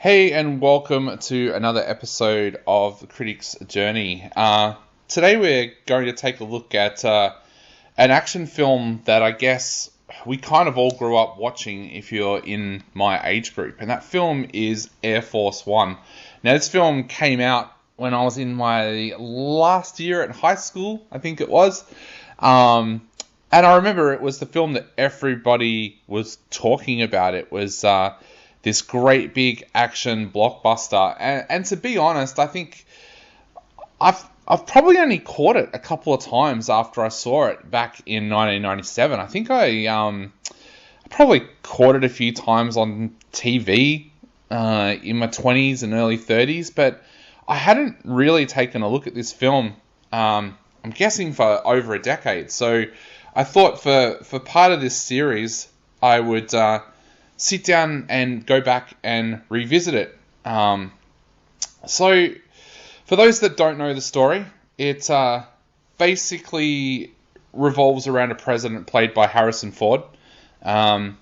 Hey, and welcome to another episode of the Critic's Journey. Today we're going to take a look at an action film that I guess we kind of all grew up watching if you're in my age group, and that film is Air Force One. Now, this film came out when I was in my last year at high school, I think it was. And I remember it was the film that everybody was talking about. It was this great big action blockbuster, and to be honest, I think I've probably only caught it a couple of times after I saw it back in 1997. I think I probably caught it a few times on TV in my 20s and early 30s, but I hadn't really taken a look at this film. I'm guessing for over a decade. So I thought for part of this series, I would sit down and go back and revisit it. So, for those that don't know the story, it basically revolves around a president played by Harrison Ford. And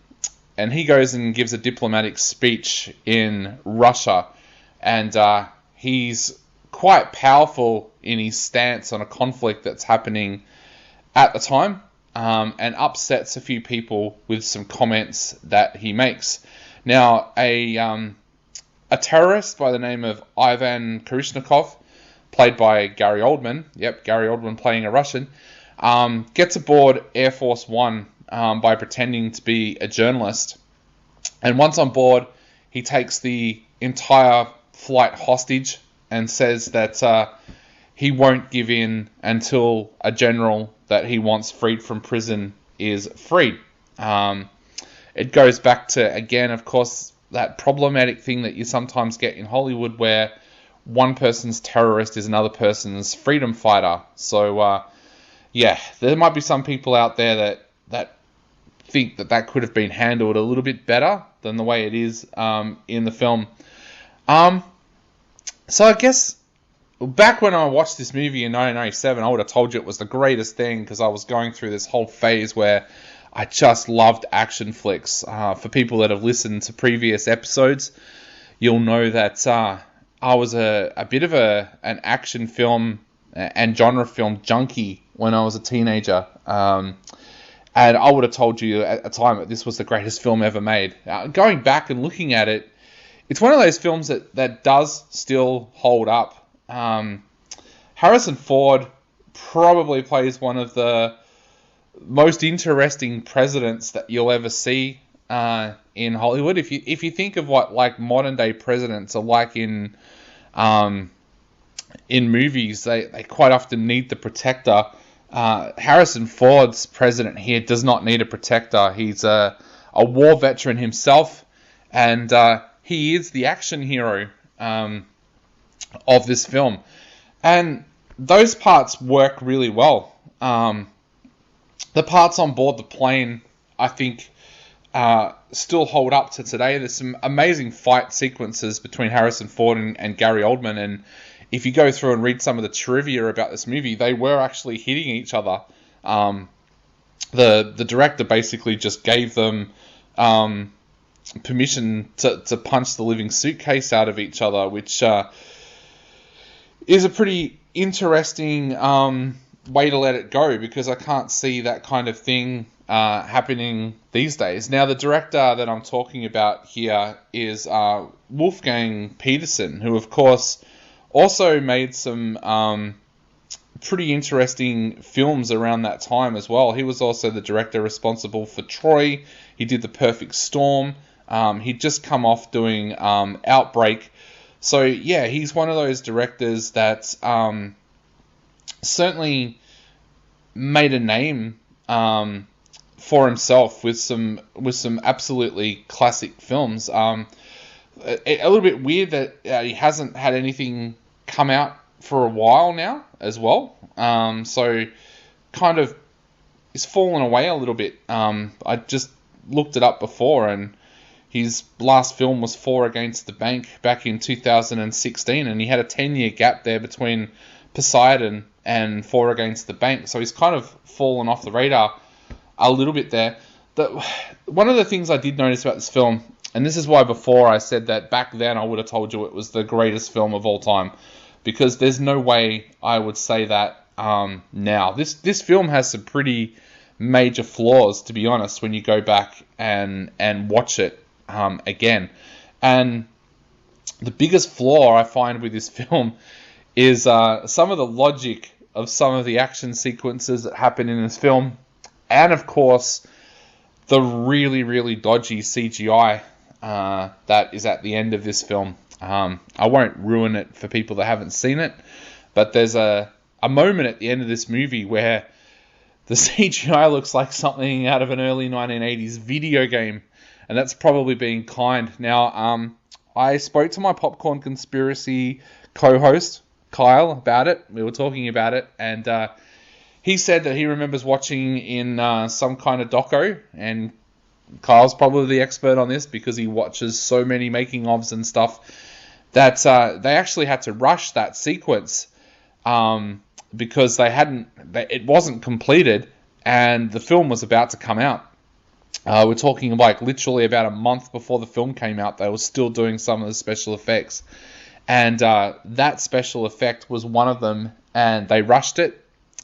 he goes and gives a diplomatic speech in Russia. And he's quite powerful in his stance on a conflict that's happening at the time. And upsets a few people with some comments that he makes. Now, a terrorist by the name of Ivan Karishnikov, played by Gary Oldman, Gary Oldman playing a Russian, gets aboard Air Force One by pretending to be a journalist. And once on board, he takes the entire flight hostage and says that he won't give in until a general that he wants freed from prison is freed. It goes back to, again, of course, that problematic thing that you sometimes get in Hollywood where one person's terrorist is another person's freedom fighter. So, there might be some people out there that think that could have been handled a little bit better than the way it is in the film. So I guess back when I watched this movie in 1997, I would have told you it was the greatest thing because I was going through this whole phase where I just loved action flicks. For people that have listened to previous episodes, you'll know that I was a bit of an action film and genre film junkie when I was a teenager. And I would have told you at the time that this was the greatest film ever made. Going back and looking at it, it's one of those films that does still hold up. Harrison Ford probably plays one of the most interesting presidents that you'll ever see in Hollywood. If you think of what like modern day presidents are like in movies, they quite often need the protector. Harrison Ford's president here does not need a protector. He's a war veteran himself, and he is the action hero of this film, and those parts work really well. The parts on board the plane, I think, still hold up to today. There's some amazing fight sequences between Harrison Ford and Gary Oldman, and if you go through and read some of the trivia about this movie, they were actually hitting each other. The director basically just gave them permission to punch the living suitcase out of each other, which is a pretty interesting way to let it go, because I can't see that kind of thing happening these days. Now, the director that I'm talking about here is Wolfgang Peterson, who, of course, also made some pretty interesting films around that time as well. He was also the director responsible for Troy. He did The Perfect Storm. He'd just come off doing Outbreak. So, yeah, he's one of those directors that certainly made a name for himself with some absolutely classic films. A little bit weird that he hasn't had anything come out for a while now as well. So, kind of, he's fallen away a little bit. I just looked it up before, and his last film was Four Against the Bank back in 2016, and he had a 10-year gap there between Poseidon and Four Against the Bank, so he's kind of fallen off the radar a little bit there. One of the things I did notice about this film, And this is why before I said that back then I would have told you it was the greatest film of all time, because there's no way I would say that now. This film has some pretty major flaws, to be honest, when you go back and watch it again. And the biggest flaw I find with this film is some of the logic of some of the action sequences that happen in this film, and of course the really, really dodgy CGI that is at the end of this film. I won't ruin it for people that haven't seen it, but there's a moment at the end of this movie where the CGI looks like something out of an early 1980s video game, and that's probably being kind. Now, I spoke to my Popcorn Conspiracy co-host, Kyle, about it. We were talking about it, and he said that he remembers watching in some kind of doco, and Kyle's probably the expert on this because he watches so many making-ofs and stuff, that they actually had to rush that sequence because it wasn't completed, and the film was about to come out. We're talking like literally about a month before the film came out, they were still doing some of the special effects. And that special effect was one of them, and they rushed it.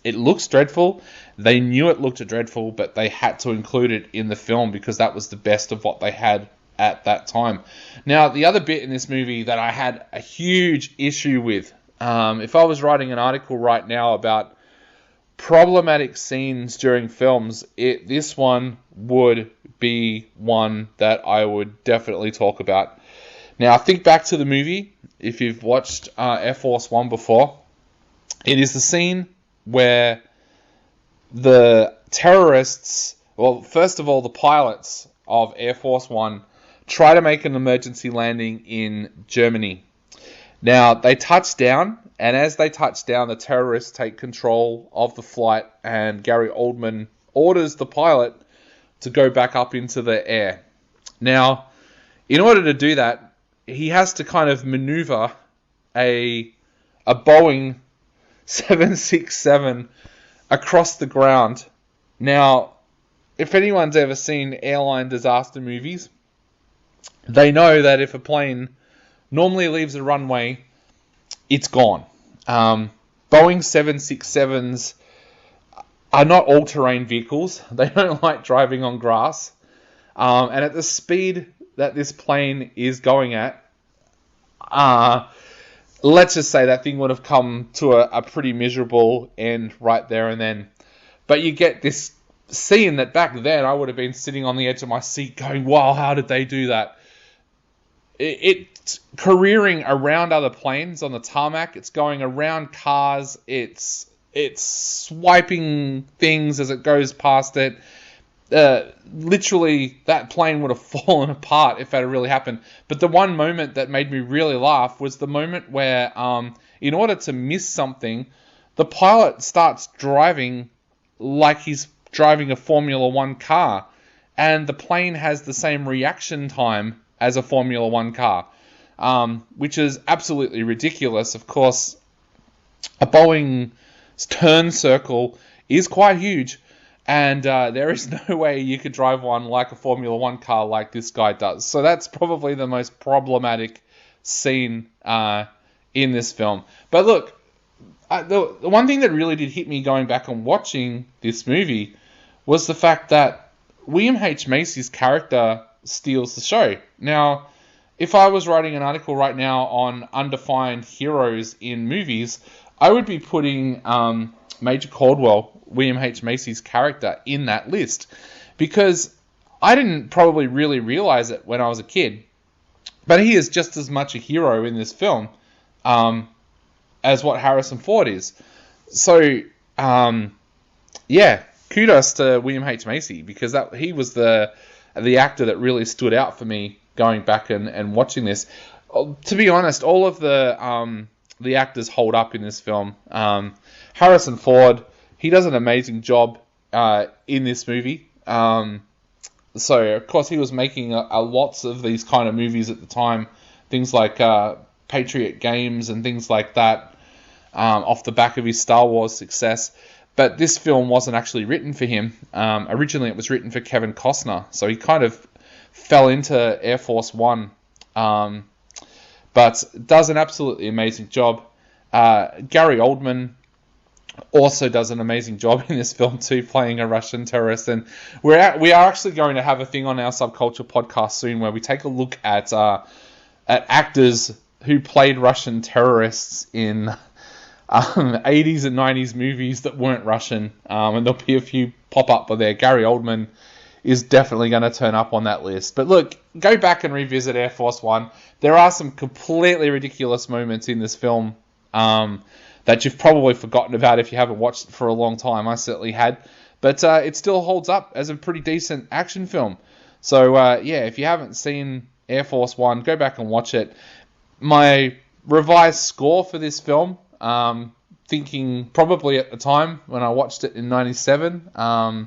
It looks dreadful. They knew it looked dreadful, but they had to include it in the film because that was the best of what they had at that time. Now, the other bit in this movie that I had a huge issue with, if I was writing an article right now about problematic scenes during films, this one would be one that I would definitely talk about. Now, think back to the movie. If you've watched Air Force One before, it is the scene where the terrorists, well, first of all, the pilots of Air Force One try to make an emergency landing in Germany. Now, they touch down, and as they touch down, the terrorists take control of the flight, and Gary Oldman orders the pilot to go back up into the air. Now, in order to do that, he has to kind of maneuver a Boeing 767 across the ground. Now, if anyone's ever seen airline disaster movies, they know that if a plane normally leaves a runway, it's gone. Boeing 767s are not all-terrain vehicles. They don't like driving on grass. And at the speed that this plane is going at, let's just say that thing would have come to a pretty miserable end right there and then. But you get this scene that back then I would have been sitting on the edge of my seat going, wow, how did they do that? It's careering around other planes on the tarmac. It's going around cars. It's swiping things as it goes past it. Literally, that plane would have fallen apart if that had really happened. But the one moment that made me really laugh was the moment where, in order to miss something, the pilot starts driving like he's driving a Formula One car, and the plane has the same reaction time as a Formula One car, which is absolutely ridiculous. Of course, a Boeing's turn circle is quite huge, and there is no way you could drive one like a Formula One car like this guy does. So that's probably the most problematic scene in this film. But look, the one thing that really did hit me going back and watching this movie was the fact that William H. Macy's character steals the show. Now, if I was writing an article right now on undefined heroes in movies, I would be putting Major Caldwell, William H. Macy's character, in that list, because I didn't probably really realize it when I was a kid, but he is just as much a hero in this film as what Harrison Ford is. So, yeah, kudos to William H. Macy, because he was the actor that really stood out for me going back and watching this. To be honest, all of the actors hold up in this film. Harrison Ford, he does an amazing job in this movie. So, of course, he was making lots of these kind of movies at the time. Things like Patriot Games and things like that, off the back of his Star Wars success. But this film wasn't actually written for him. Originally, it was written for Kevin Costner. So he kind of fell into Air Force One, but does an absolutely amazing job. Gary Oldman also does an amazing job in this film too, playing a Russian terrorist. And we are actually going to have a thing on our Subculture podcast soon where we take a look at actors who played Russian terrorists in 80s and 90s movies that weren't Russian. And there'll be a few pop up there. Gary Oldman is definitely going to turn up on that list. But look, go back and revisit Air Force One. There are some completely ridiculous moments in this film that you've probably forgotten about if you haven't watched it for a long time. I certainly had. But it still holds up as a pretty decent action film. So, if you haven't seen Air Force One, go back and watch it. My revised score for this film, thinking probably at the time when I watched it in 97, I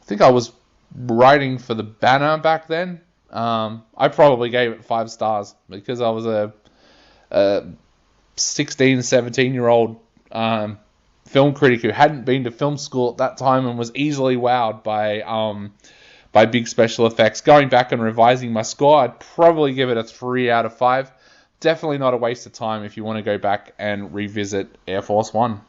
think I was writing for the Banner back then. I probably gave it 5 stars because I was a 16, 17-year-old film critic who hadn't been to film school at that time and was easily wowed by big special effects. Going back and revising my score, I'd probably give it a 3 out of 5. Definitely not a waste of time if you want to go back and revisit Air Force One.